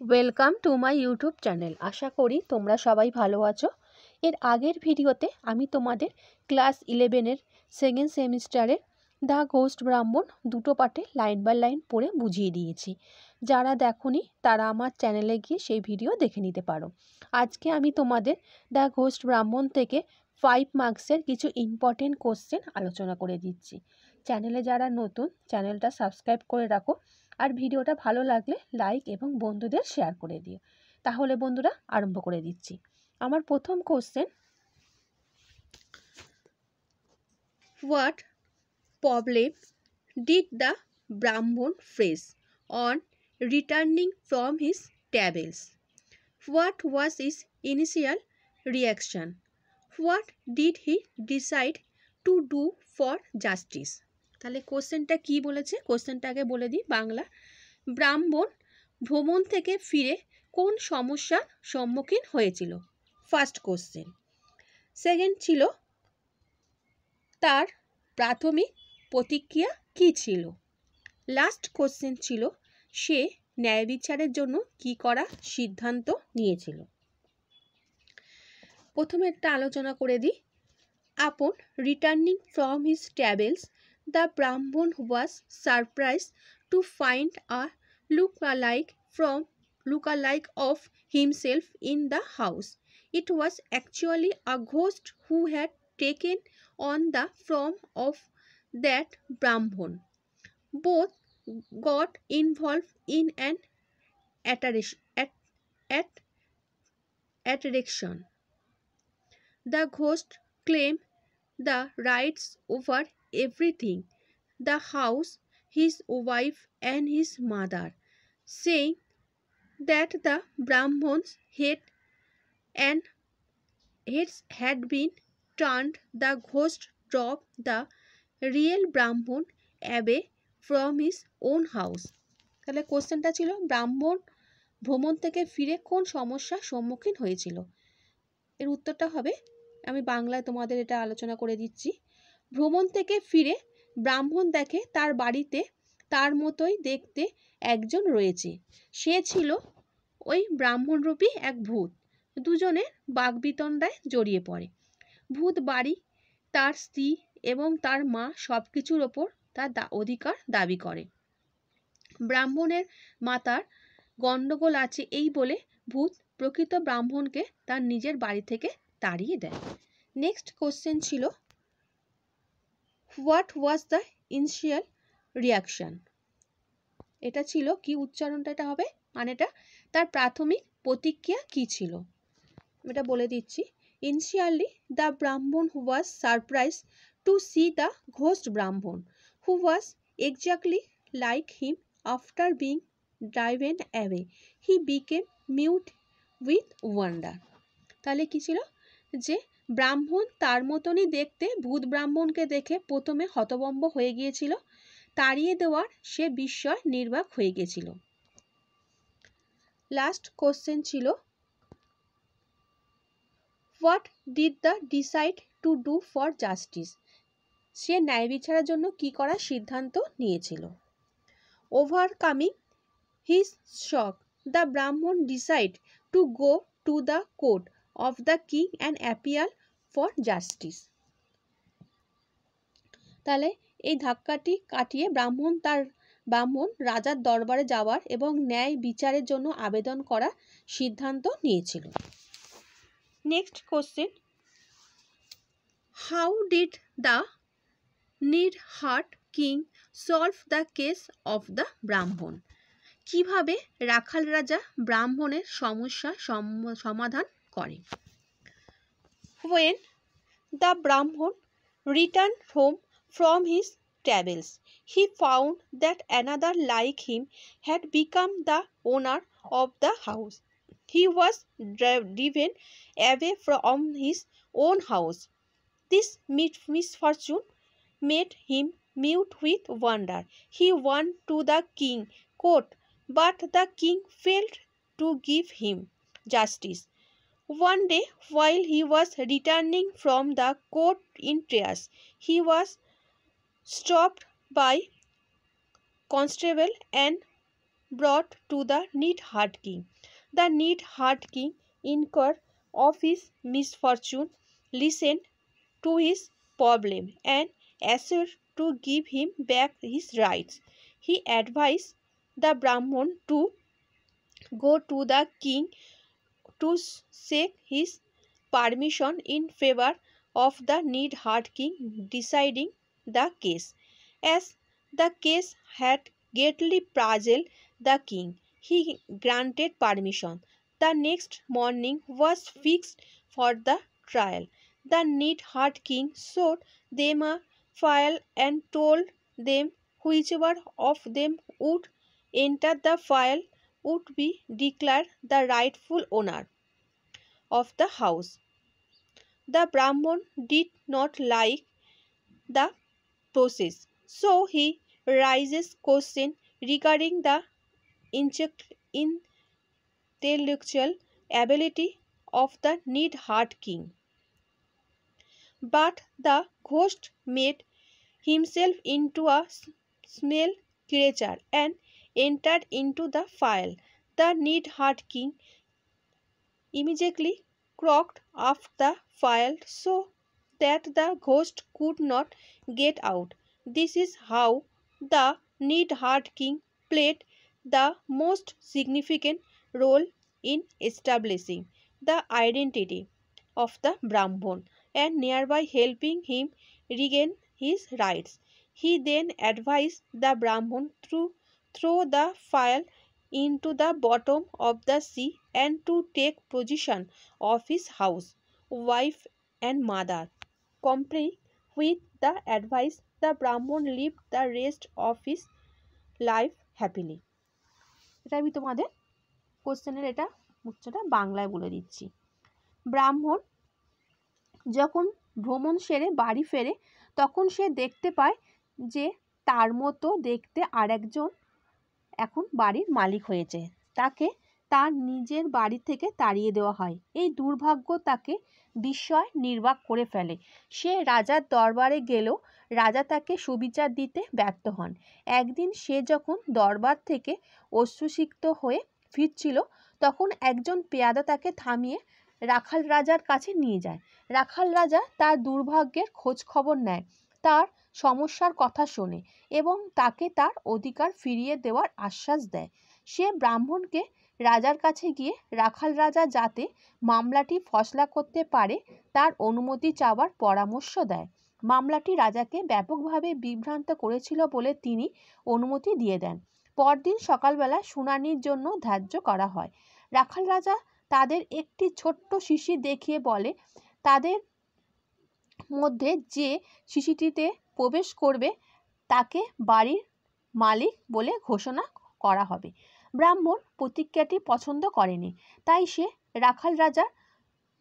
Welcome to my YouTube channel. আশা করি তোমরা সবাই ভালো আছো। এর আগের ভিডিওতে আমি তোমাদের ক্লাস 11-এর সেকেন্ড সেমিস্টারের দ্য ঘোস্ট ব্রাহ্মণ দুটো পার্টে লাইন বাই লাইন পড়ে বুঝিয়ে দিয়েছি। যারা দেখোনি তারা আমার চ্যানেলে গিয়ে সেই ভিডিও দেখে নিতে পারো। আজকে আমি তোমাদের দ্য ঘোস্ট ব্রাহ্মণ থেকে 5 মার্কসের কিছু ইম্পর্টেন্ট কোশ্চেন আলোচনা করে দিচ্ছি। চ্যানেলে যারা নতুন, চ্যানেলটা সাবস্ক্রাইব করে রাখো। আর ভিডিওটা ভালো লাগলে লাইক এবং বন্ধুদের শেয়ার করে দিও। তাহলে বন্ধুরা আরম্ভ করে দিচ্ছি। আমার প্রথম question, what problem did the Brahmin face on returning from his travels? What was his initial reaction? What did he decide to do for justice? তাহলে কোশ্চেনটা কি বলেছে, কোশ্চেনটাকে বলে দিই বাংলা। ব্রাহ্মণ ভ্রমণ থেকে ফিরে কোন সমস্যার সম্মুখীন হয়েছিল? First question. সেকেন্ড ছিল, তার প্রাথমিক প্রতিক্রিয়া কী ছিল? লাস্ট কোশ্চেন ছিল, সে ন্যায় বিচারের জন্য কী করার সিদ্ধান্ত নিয়েছিল? প্রথমে একটা আলোচনা করে দিই। Upon returning from his travels, the Brahmin was surprise to find a lookalike of himself in the house. It was actually a ghost who had taken on the form of that Brahman. Both got involved in an attraction. The ghost claimed the rights over everything, the house, his wife and his mother, saying that the Brahman's heads had been turned. The ghost dropped the real Brahman away from his own house. তাহলে কোশ্চেনটা ছিল, ব্রাহ্মণ ভ্রমণ থেকে ফিরে কোন সমস্যার সম্মুখীন হয়েছিল? এর উত্তরটা হবে, আমি বাংলায় তোমাদের এটা আলোচনা করে দিচ্ছি। ভ্রমণ থেকে ফিরে ব্রাহ্মণ দেখে তার বাড়িতে তার মতোই দেখতে একজন রয়েছে। সে ছিল ওই ব্রাহ্মণরূপী এক ভূত। দুজনে বাগবিতণ্ডায় জড়িয়ে পড়ে। ভূত বাড়ি, তার স্ত্রী এবং তার মা সব কিছুর ওপর তার অধিকার দাবি করে। ব্রাহ্মণের মাতার গণ্ডগোল আছে এই বলে ভূত প্রকৃত ব্রাহ্মণকে তার নিজের বাড়ি থেকে তাড়িয়ে দেয়। নেক্সট কোশ্চেন ছিল, what was the initial reaction? এটা ছিল কি, উচ্চারণটা এটা হবে, মানেটা তার প্রাথমিক প্রতিক্রিয়া কি ছিল? এটা বলে দিচ্ছি। Initially the Brahmin was surprise to see the ghost Brahmin who was exactly like him after being driven away he became mute with wonder. তাহলে কি ছিল, যে ব্রাহ্মণ তার মতনই দেখতে ভূত ব্রাহ্মণকে দেখে প্রথমে হতভম্ব হয়ে গিয়েছিল, তাড়িয়ে দেওয়ার সে বিস্ময় নির্বাক হয়ে গিয়েছিল। লাস্ট কোশ্চেন ছিল, what did the decide to do for justice? সে ন্যায় বিচারের জন্য কি করার সিদ্ধান্ত নিয়েছিল? Overcoming his shock, the Brahmin decide to go to the court of the king and appeal for justice. তাহলে এই ধাক্কাটি কাটিয়ে ব্রাহ্মণ রাজার দরবারে যাওয়ার এবং ন্যায় বিচারের জন্য আবেদন করার সিদ্ধান্ত নিয়েছিল। Next question, how did the নিরহাট king solve the case of the Brahmin? কিভাবে রাখাল রাজা ব্রাহ্মণের সমস্যা সমাধান করে? When the Brahman returned home from his travels, he found that another like him had become the owner of the house. He was driven away from his own house. This misfortune made him mute with wonder. He went to the king's court, but the king failed to give him justice. One day, while he was returning from the court in tears, he was stopped by constable and brought to the neat-heart king. The neat-heart king, incurred of his misfortune, listened to his problem and assured to give him back his rights. He advised the Brahman to go to the king to seek his permission in favor of the neat-heart king deciding the case. As the case had greatly puzzled the king, he granted permission. The next morning was fixed for the trial. The neat-heart king showed them a file and told them whichever of them would enter the file would be declared the rightful owner of the house. The Brahman did not like the process, so he raises question regarding the intellectual ability of the neat-heart king. But the ghost made himself into a small creature and entered into the file. The neat-heart king immediately cracked up the file so that the ghost could not get out. This is how the neat-heart king played the most significant role in establishing the identity of the Brahman and nearby helping him regain his rights. He then advised the Brahman to throw the file into the bottom of the sea and to take possession of his house, wife, and mother. Complying with the advice, the Brahman lived the rest of his life happily. এটা আমি তোমাদের কোশ্চেনের এটা উত্তরটা বাংলায় বলে দিচ্ছি। ব্রাহ্মণ যখন ভ্রমণ সেরে বাড়ি ফেরে তখন সে দেখতে পায় যে তার মতো দেখতে আরেকজন এখন বাড়ির মালিক হয়েছে। তাকে তার নিজের বাড়ি থেকে তাড়িয়ে দেওয়া হয়। এই দুর্ভাগ্য তাকে বিস্ময় নির্বাক করে ফেলে। সে রাজার দরবারে গেলেও রাজা তাকে সুবিচার দিতে ব্যর্থ হন। একদিন সে যখন দরবার থেকে অশ্রুসিক্ত হয়ে ফিরছিল তখন একজন পেয়াদা তাকে থামিয়ে রাখাল রাজার কাছে নিয়ে যায়। রাখাল রাজা তার দুর্ভাগ্যের খোঁজ খবর নেয়, তার সমস্যার কথা শোনে এবং তাকে তার অধিকার ফিরিয়ে দেওয়ার আশ্বাস দেয়। সে ব্রাহ্মণকে রাজার কাছে গিয়ে রাখাল রাজা যাতে মামলাটি ফয়সালা করতে পারে তার অনুমতি চাওয়ার পরামর্শ দেয়। মামলাটি রাজাকে ব্যাপকভাবে বিভ্রান্ত করেছিল বলে তিনি অনুমতি দিয়ে দেন। পরদিন সকালবেলা শুনানির জন্য ধার্য করা হয়। রাখাল রাজা তাদের একটি ছোট্ট শিশি দেখিয়ে বলে তাদের মধ্যে যে শিশিটিতে প্রবেশ করবে তাকে বাড়ির মালিক বলে ঘোষণা করা হবে। ব্রাহ্মণ প্রতিজ্ঞাটি পছন্দ করেনি, তাই সে রাখাল রাজার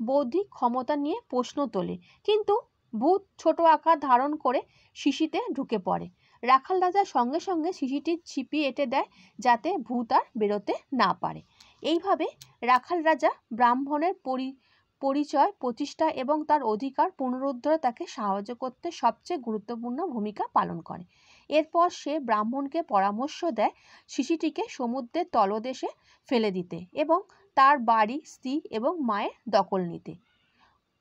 বৌদ্ধিক ক্ষমতা নিয়ে প্রশ্ন তোলে, কিন্তু ভূত ছোট আকার ধারণ করে শিশিতে ঢুকে পড়ে। রাখাল রাজা সঙ্গে সঙ্গে শিশিটির ছিপি এঁটে দেয় যাতে ভূত আর বেরোতে না পারে। এইভাবে রাখাল রাজা ব্রাহ্মণের পরিচয় প্রতিষ্ঠা এবং তার অধিকার পুনরুদ্ধারে তাকে সাহায্য করতে সবচেয়ে গুরুত্বপূর্ণ ভূমিকা পালন করে। এরপর সে ব্রাহ্মণকে পরামর্শ দেয় শিশিটিকে সমুদ্রের তলদেশে ফেলে দিতে এবং তার বাড়ি, স্ত্রী এবং মায়ের দখল নিতে।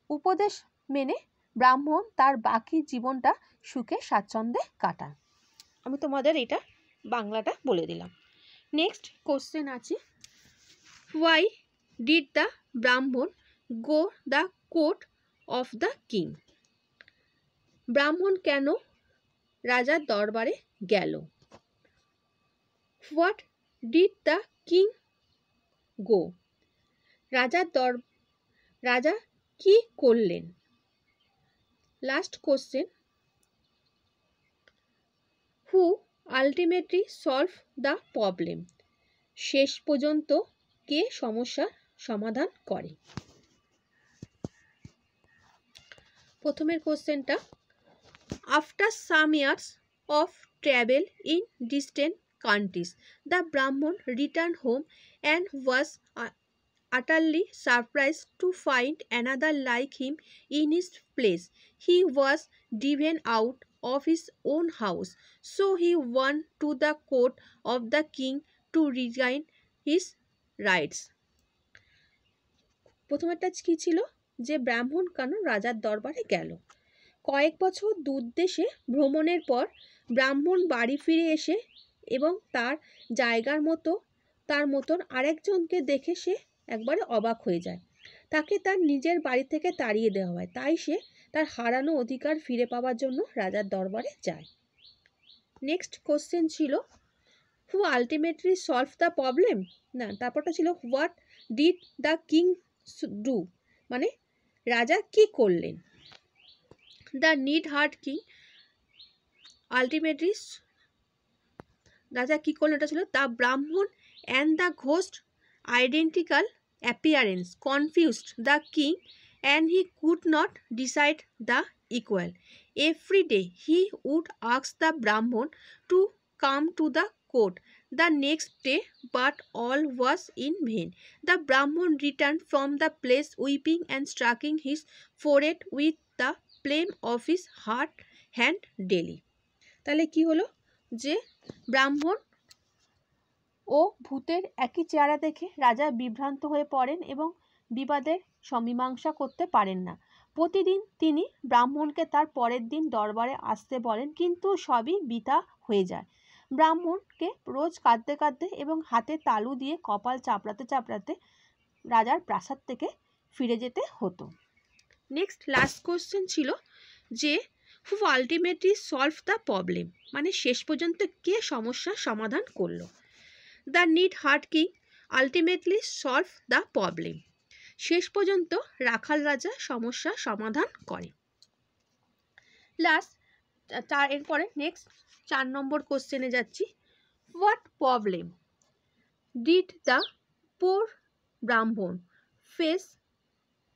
উপদেশ মেনে ব্রাহ্মণ তার বাকি জীবনটা সুখে স্বাচ্ছন্দ্যে কাটান। আমি তোমাদের এটা বাংলাটা বলে দিলাম। নেক্সট কোশ্চেন আছে, হোয়াই ডিড দ্য ব্রাহ্মণ go the court of the king? ব্রাহ্মণ কেন রাজার দরবারে গেল? হোয়াট ডিড দ্য কিং গো? রাজা কি করলেন? Last question, who ultimately solve the problem? শেষ পর্যন্ত কে সমস্যার সমাধান করে? প্রথমের কোশ্চেনটা, after some years of travel in distant countries, the Brahman returned home and was utterly surprised to find another like him in his place. He was driven out of his own house, so he went to the court of the king to regain his rights. প্রথমেরটা কি ছিল, যে ব্রাহ্মণ কেন রাজার দরবারে গেল। কয়েক বছর দূর দেশে ভ্রমণের পর ব্রাহ্মণ বাড়ি ফিরে এসে এবং তার জায়গার তার মতন আরেকজনকে দেখে সে একবারে অবাক হয়ে যায়। তাকে তার নিজের বাড়ি থেকে তাড়িয়ে দেওয়া হয়, তাই সে তার হারানো অধিকার ফিরে পাওয়ার জন্য রাজার দরবারে যায়। নেক্সট কোশ্চেন ছিল who ultimately solve the problem. না, তারপরটা ছিল what did the king do, মানে রাজা কি করলেন। The need heart king ultimately, রাজা কি করলেন, এটা ছিল the Brahmin and the ghost identical appearance confused the king and he could not decide the equal. Every day he would ask the Brahmin to come to the court the next day, but all was in vain. The Brahman returned from the place weeping and striking his forehead with the flame of his hand daily. তাহলে কি হলো, যে ব্রাহ্মণ ও ভূতের একই চেহারা দেখে রাজা বিভ্রান্ত হয়ে পড়েন এবং বিবাদের সমীমাংসা করতে পারেন না। প্রতিদিন তিনি ব্রাহ্মণকে তার পরের দিন দরবারে আসতে বলেন, কিন্তু সবই বৃথা হয়ে যায়। ব্রাহ্মণকে রোজ কাঁদতে কাঁদতে এবং হাতে তালু দিয়ে কপাল চাপড়াতে চাপড়াতে রাজার প্রাসাদ থেকে ফিরে যেতে হতো। নেক্সট লাস্ট কোশ্চেন ছিল যে হু আলটিমেটলি সলভ দ্য প্রবলেম, মানে শেষ পর্যন্ত কে সমস্যার সমাধান করলো। The need heart king ultimately solve the problem, শেষ পর্যন্ত রাখাল রাজা সমস্যার সমাধান করে। লাস্ট এরপরে নেক্সট 4 নম্বর কোশ্চেনে যাচ্ছি। What problem did the poor Brahmin face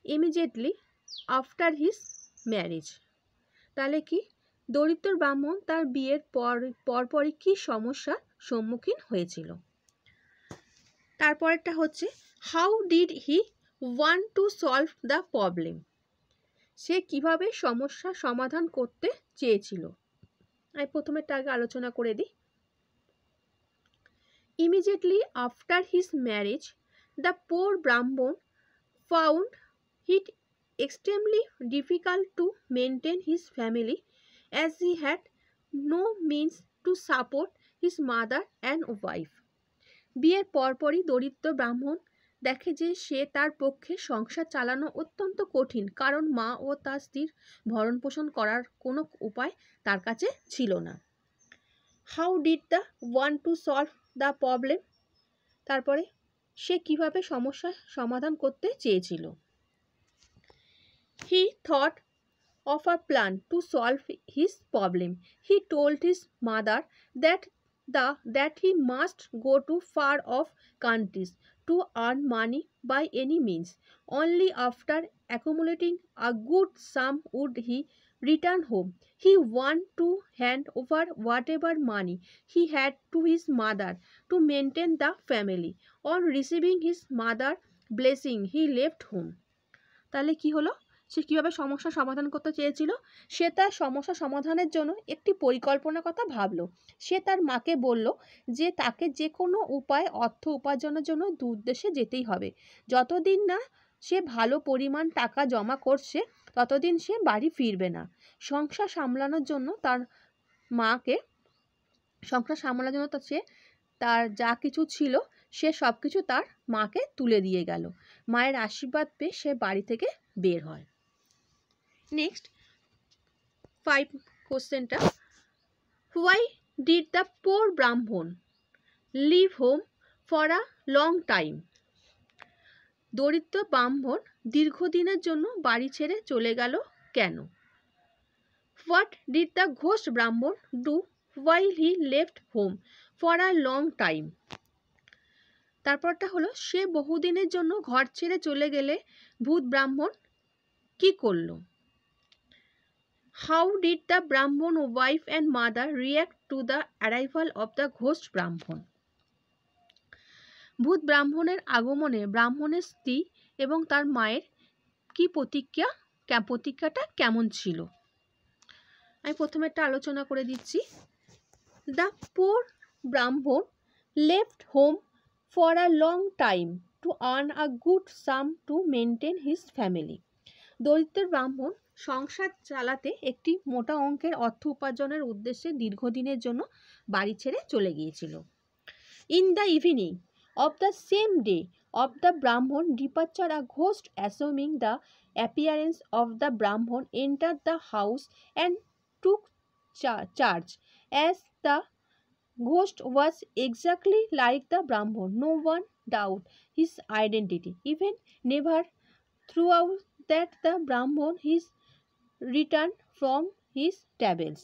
immediately after his marriage. তাহলে কি, দরিদ্র ব্রাহ্মণ তার বিয়ের পরপরই কি সমস্যার সম্মুখীন হয়েছিল। তারপরেরটা হচ্ছে how did he want to solve the problem, সে কিভাবে সমস্যার সমাধান করতে চেয়েছিল। আমি প্রথমেরটা আগে আলোচনা করে দিই। Immediately after his marriage the poor Brahmin found it extremely difficult to maintain his family as he had no means to support his mother and wife. বিয়ের পরপরই দরিদ্র ব্রাহ্মণ দেখে যে সে তার পক্ষে সংসার চালানো অত্যন্ত কঠিন, কারণ মা ও তার স্ত্রীর ভরণ পোষণ করার কোনো উপায় তার কাছে ছিল না। How did the want to solve the problem, তারপরে সে কিভাবে সমস্যার সমাধান করতে চেয়েছিল। He thought of a plan to solve his problem. He told his mother that he must go to far-off countries to earn money by any means. Only after accumulating a good sum would he return home. He wanted to hand over whatever money he had to his mother to maintain the family. On receiving his mother's blessing, he left home. তাহলে কি হলো, সে কীভাবে সমস্যা সমাধান করতে চেয়েছিল। সে তার সমস্যা সমাধানের জন্য একটি পরিকল্পনার কথা ভাবলো। সে তার মাকে বলল যে তাকে যে কোনো উপায়ে অর্থ উপার্জনের জন্য দূর দেশে যেতেই হবে। যতদিন না সে ভালো পরিমাণ টাকা জমা করছে ততদিন সে বাড়ি ফিরবে না। সংসার সামলানোর জন্য সে তার যা কিছু ছিল সে সব কিছু তার মাকে তুলে দিয়ে গেল। মায়ের আশীর্বাদ পেয়ে সে বাড়ি থেকে বের হয়। নেক্সট 5 কোশ্চেনটা, why did the poor brahmin live home for a long time. দরিদ্র ব্রাহ্মণ দীর্ঘদিনের জন্য বাড়ি ছেড়ে চলে গেল কেন। What did the ghost brahmin do while he left home for a long time. তারপরটা হলো সে বহুদিনের জন্য ঘর ছেড়ে চলে গেলে ভূত ব্রাহ্মণ কি করলো। How did the Brahman wife and mother react to the arrival of the ghost Brahman? ভূত ব্রাহ্মণের আগমনে ব্রাহ্মণের স্ত্রী এবং তার মায়ের কি প্রতিক্রিয়াটা কেমন ছিল। আমি প্রথমে একটা আলোচনা করে দিচ্ছি। The poor Brahman left home for a long time to earn a good sum to maintain his family. দরিদ্র ব্রাহ্মণ সংসার চালাতে একটি মোটা অঙ্কের অর্থ উপার্জনের উদ্দেশ্যে দীর্ঘদিনের জন্য বাড়ি ছেড়ে চলে গিয়েছিল। In the evening of the same day of the Brahmon departure, a ghost assuming the appearance of the Brahmon entered the house and took charge. As the ghost was exactly like the Brahmon, no one doubted his identity, even never throughout that the Brahmon his return from his travels.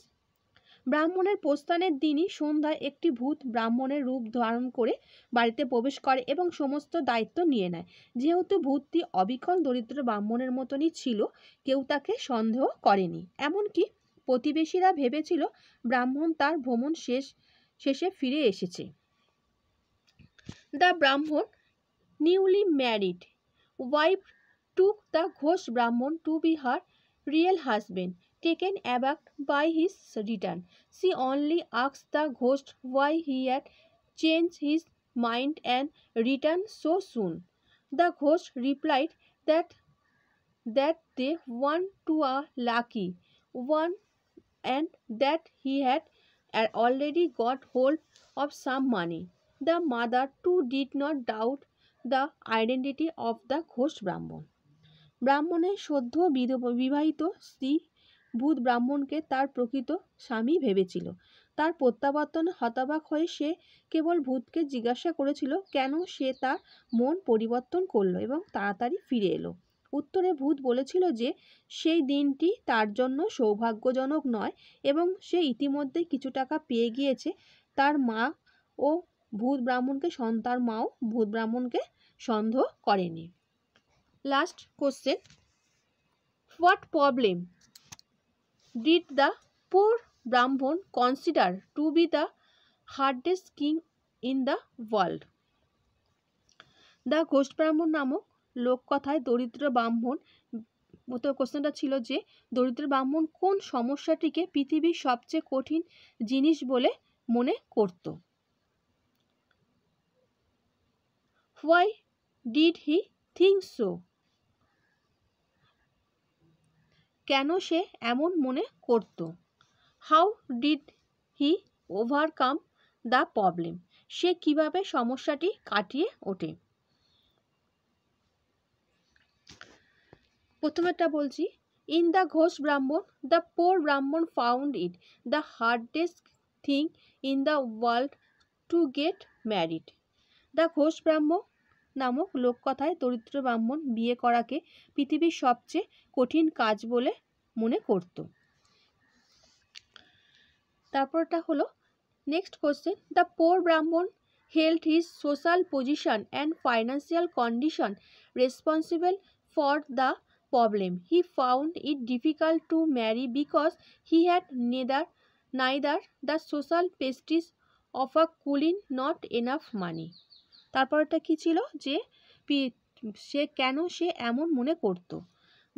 ব্রাহ্মণের প্রস্থানের দিনই সন্ধ্যায় একটি ভূত ব্রাহ্মণের রূপ ধারণ করে বাড়িতে প্রবেশ করে এবং সমস্ত দায়িত্ব নিয়ে নেয়। যেহেতু ভূতটি অবিকল দরিদ্র ব্রাহ্মণের মতনই ছিল, কেউ তাকে সন্দেহ করেনি। এমনকি প্রতিবেশীরা ভেবেছিল ব্রাহ্মণ তার ভ্রমণ শেষে ফিরে এসেছে। দ্য ব্রাহ্মণ newly married wife took the ghost Brahman to be her real husband. Taken aback by his return, she only asked the ghost why he had changed his mind and returned so soon. The ghost replied that they went to a lucky one and that he had already got hold of some money. The mother too did not doubt the identity of the ghost Brahman. ব্রাহ্মণের সদ্য বিবাহিত স্ত্রী ভূত ব্রাহ্মণকে তার প্রকৃত স্বামী ভেবেছিল। তার প্রত্যাবর্তনে হতবাক হয়ে সে কেবল ভূতকে জিজ্ঞাসা করেছিল কেন সে তার মন পরিবর্তন করলো এবং তাড়াতাড়ি ফিরে এলো। উত্তরে ভূত বলেছিল যে সেই দিনটি তার জন্য সৌভাগ্যজনক নয় এবং সে ইতিমধ্যে কিছু টাকা পেয়ে গিয়েছে। তার মা ও ভূত ব্রাহ্মণকে তার মাও ভূত ব্রাহ্মণকে সন্দেহ করেনি। Last question. What problem did the poor Brahman consider to be the hardest king in the world? The Ghost Brahman নামক লোককথায় দরিদ্র ব্রাহ্মণ কোশ্চেনটা ছিল যে দরিদ্র ব্রাহ্মণ কোন সমস্যাটিকে পৃথিবীর সবচেয়ে কঠিন জিনিস বলে মনে করত? Why did he think so? কেন সে এমন মনে করত? How did he overcome the problem? সে কিভাবে সমস্যাটি কাটিয়ে ওঠে? প্রথমেরটা বলছি, ইন দ্য ঘোষ ব্রাহ্মণ the poor Brahmin found it the hardest thing in the world to get married. The Ghosh ব্রাহ্মণ নামক লোককথায় দরিদ্র ব্রাহ্মণ বিয়ে করাকে পৃথিবীর সবচেয়ে কঠিন কাজ বলে মনে করত। তারপরটা হলো next question, the poor Brahmin held his social position and financial condition responsible for the problem. He found it difficult to marry because he had neither the social prestige of a Kulin not enough money. তারপরটা কি ছিল যে সে এমন মনে করত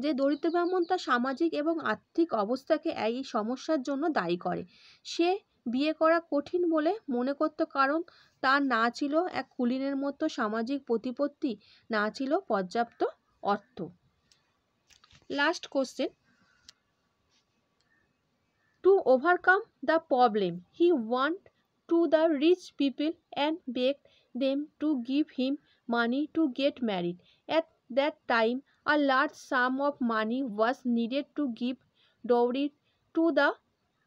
যে দরিদ্র ব্রাহ্মণ তার সামাজিক এবং আর্থিক অবস্থাকে এই সমস্যার জন্য দায়ী করে। সে বিয়ে করা কঠিন বলে মনে করত কারণ তার না ছিল এক কুলিনের মতো সামাজিক প্রতিপত্তি, না ছিল পর্যাপ্ত অর্থ। Last question, to overcome the problem he want to the rich people and begged them to give him money to get married. At that time, a large sum of money was needed to give dowry to the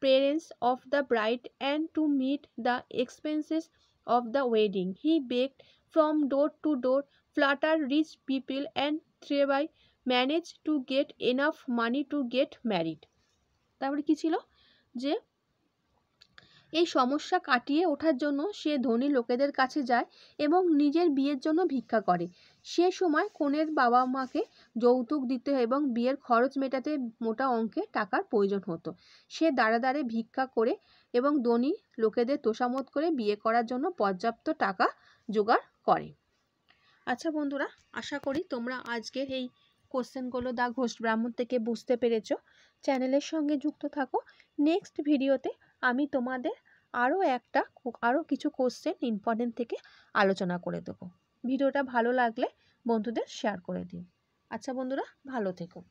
parents of the bride and to meet the expenses of the wedding. He begged from door to door, flattered rich people and thereby managed to get enough money to get married. তারপরে কি ছিল যে এই সমস্যা কাটিয়ে ওঠার জন্য সে ধনী লোকেদের কাছে যায় এবং নিজের বিয়ের জন্য ভিক্ষা করে। সে সময় কনের বাবা মাকে যৌতুক দিতে এবং বিয়ের খরচ মেটাতে মোটা অঙ্কের টাকার প্রয়োজন হতো। সে দাঁড়ে দাঁড়ে ভিক্ষা করে এবং ধনী লোকেদের তোষামোদ করে বিয়ে করার জন্য পর্যাপ্ত টাকা জোগাড় করে। আচ্ছা বন্ধুরা, আশা করি তোমরা আজকের এই কোশ্চেনগুলো দ্য ঘোষ ব্রাহ্মণ থেকে বুঝতে পেরেছো। চ্যানেলের সঙ্গে যুক্ত থাকো। নেক্সট ভিডিওতে আমি তোমাদের আরও কিছু কোশ্চেন ইম্পর্টেন্ট থেকে আলোচনা করে দেবো। ভিডিওটা ভালো লাগলে বন্ধুদের শেয়ার করে দিন। আচ্ছা বন্ধুরা, ভালো থেকো।